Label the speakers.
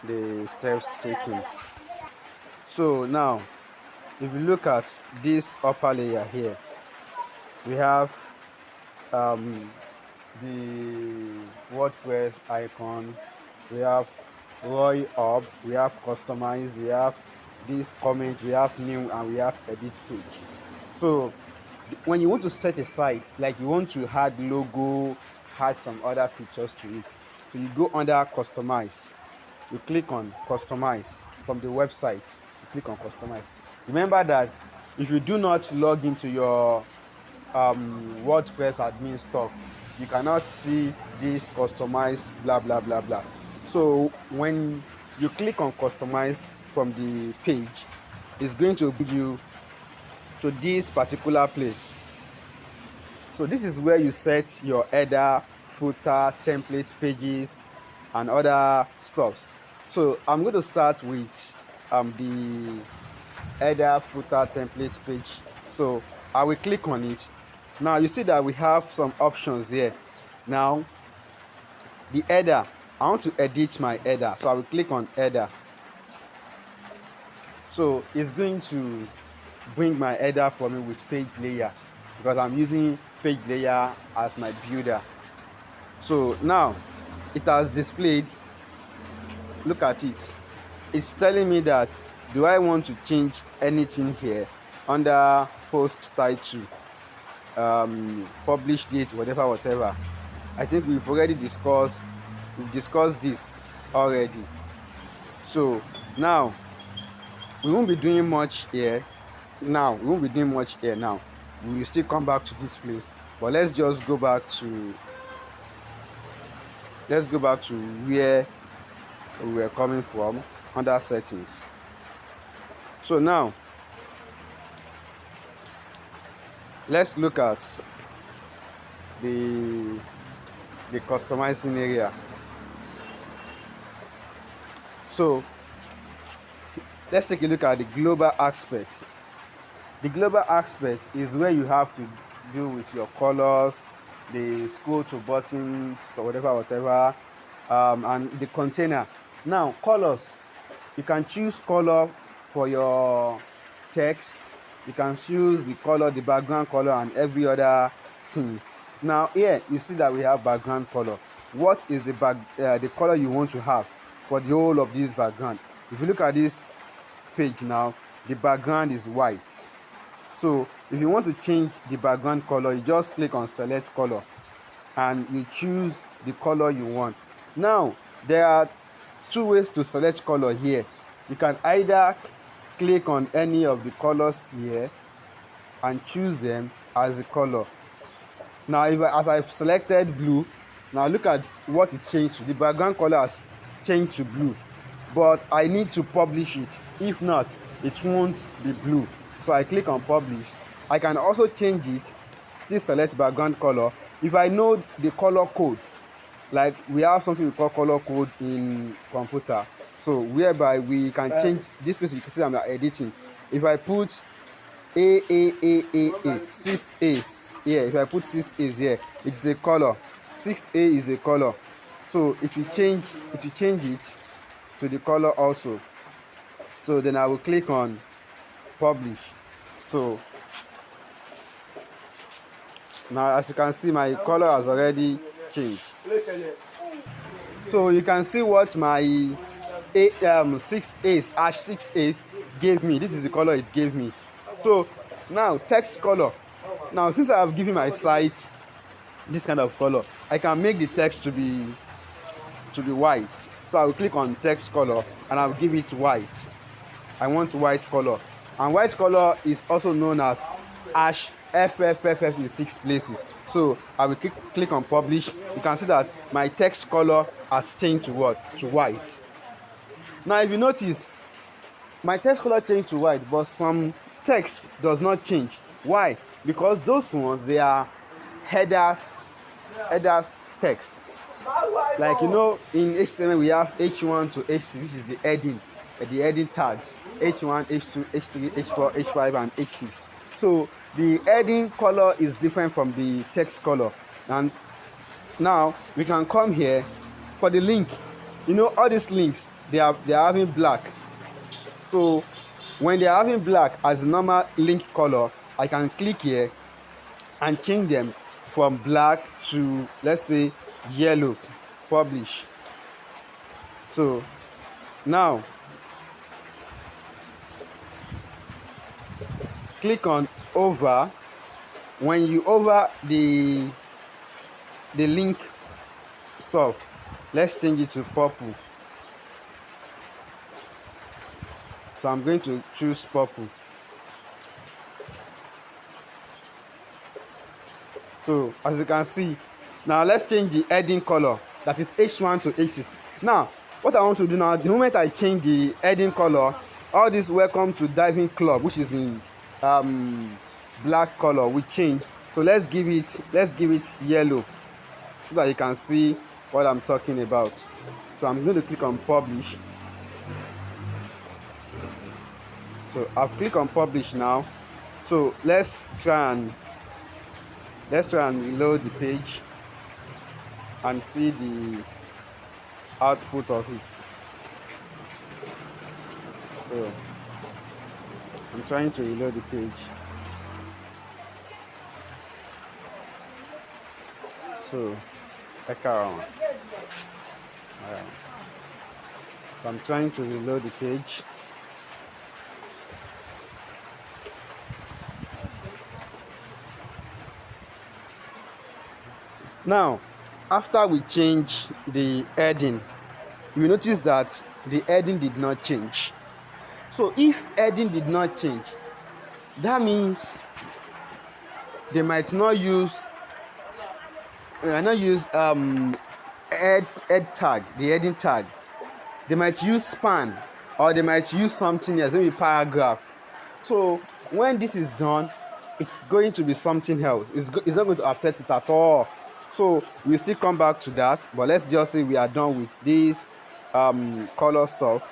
Speaker 1: the steps taken. So now, if you look at this upper layer here, we have um, the WordPress icon, we have Roy Up, we have customize, we have this comment, we have new, and we have edit page. So when you want to set a site, like you want to add logo, add some other features to it, so you go under customize, you click on customize from the website, you click on customize. Remember that if you do not log into your WordPress admin stuff, you cannot see this customize blah blah blah blah. So when you click on customize from the page, it's going to bring you to this particular place. So this is where you set your header, footer, template pages, and other stuffs. So I'm going to start with the header, footer, template page. So I will click on it. Now you see that we have some options here. Now the header, I want to edit my header, so I will click on header. So it's going to bring my header for me with page layer, because I'm using page layer as my builder. So now it has displayed, look at it, it's telling me that do I want to change anything here under post title, publish date, whatever. I think we've discussed this already. So now we won't be doing much here. We will still come back to this place, but let's go back to where we were coming from, under settings. So now let's look at the customizing area. So let's take a look at the global aspects. The global aspect is where you have to do with your colors, the scroll to buttons, whatever, and the container. Now colors, you can choose color for your text, you can choose the color, the background color, and every other things. Now here you see that we have background color. What is the color you want to have for the whole of this background? If you look at this page now, the background is white. So if you want to change the background color, you just click on select color and you choose the color you want. Now there are two ways to select color here. You can either click on any of the colors here and choose them as a color. Now as I've selected blue, now look at what it changed to. The background color has changed to blue, but I need to publish it. If not, it won't be blue. So I click on publish. I can also change it, still select background color. If I know the color code, like we have something we call color code in computer, so whereby we can change this place. You can see I'm editing. If I put A 6 A's here, if I put 6 A's here, it's a color. 6A is a color, so it will change it to the color also. So then I will click on publish. So now as you can see, my color has already changed. So you can see what my 6A's #6A's gave me. This is the color it gave me. So now text color. Now since I have given my site this kind of color, I can make the text to be white. So I will click on text color and I will give it white. I want white color, and white color is also known as #FFFF in 6 places. So I will click on publish. You can see that my text color has changed to what? To white. Now if you notice, my text color changed to white, but some text does not change. Why? Because those ones, they are headers text. Like in HTML we have H1 to H3, which is the heading tags, H1, H2, H3, H4, H5, and H6. So the heading color is different from the text color. And now we can come here for the link. You know, all these links, they are having black. So when they are having black as the normal link color, I can click here and change them from black to, let's say, yellow. Publish. So now click on over. When you over the link stuff, let's change it to purple. So I'm going to choose purple. So as you can see, now let's change the heading color, that is H1 to H6. Now what I want to do now, the moment I change the heading color, all this welcome to diving club, which is in black color, will change. So let's give it yellow so that you can see what I'm talking about. So I'm going to click on publish. So I've clicked on publish now. So let's try and reload the page and see the output of it. So I'm trying to reload the page. So so I'm trying to reload the page. Now after we change the heading, you notice that the heading did not change. So if heading did not change, that means they might not use head tag, the heading tag. They might use span, or they might use something else, maybe paragraph. So when this is done, it's going to be something else. It's not going to affect it at all. So we'll still come back to that, but let's just say we are done with this color stuff.